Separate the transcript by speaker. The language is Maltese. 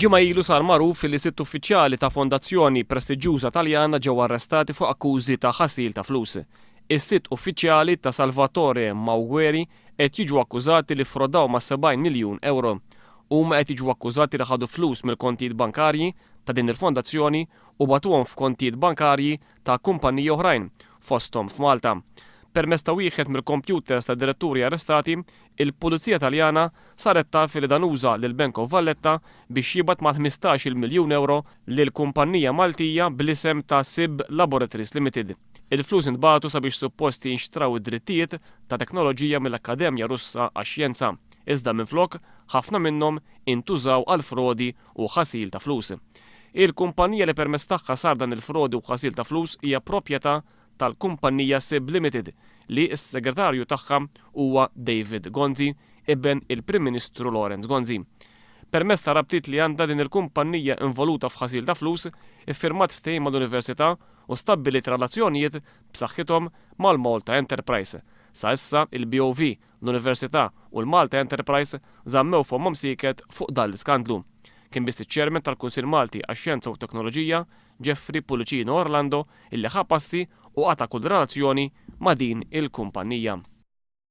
Speaker 1: Ġimgħa ilu sar magħruf li 6 uffiċjali ta' fondazzjoni prestiġjuża Taljana ġew arrestati fuq akkużi ta' ħasil ta' flus. Is-6 uffiċjali ta' Salvatore Maugueri qed jiġu akkużati li frodaw ma' 70 miljun euro. Huma qed jiġu akkużati li ħadu flus mill-kontijiet bankarji ta' din il-fondazzjoni u batuhom f'kontijiet bankarji ta' kumpaniji oħrajn fosthom f'Malta. Permezz ta' wieħed mill-computers ta' diretturi arrestati, il-Pulizija Taljana saret taf li dan uża lil Bank of Valletta biex jibgħat mal-15 miljun euro lil kumpanija Maltija bl-isem ta' SIB Laboratories Limited. Il-flus intbagħtu sabiex supposti jinxtraw id-drittijiet ta' teknoloġija mill-Akkademja Russa għax-Xjenza. Iżda minflok ħafna minnhom intużaw għal frodi u ħasil ta' flus. Il-kumpanija li permezz tagħha sar dan il-frodi u ħasil ta' flus hija proprjetà tal-kumpanija SIB Limited li s-segretarju tagħha huwa David Gonzi ibn il-Prim Ministru Laurence Gonzi. Permezz ta' rabtiet li għandha din il-kumpanija involuta f'ħasil ta' flus, iffirmat ftehim mal-Università u stabbilit relazzjonijiet b'saħħithom mal-Malta Enterprise. Sa issa il-BOV, l-Università u l-Malta Enterprise żammew f'homhom siket fuq dan l-iskandlu. Kien biss iċ-Chairman tal-Kunsill Malti għax-Xjenza u Teknoloġija, Jeffrey Pulicino Orlando, illi ħa passi u għata kull relazzjoni ma' din il-kumpanija.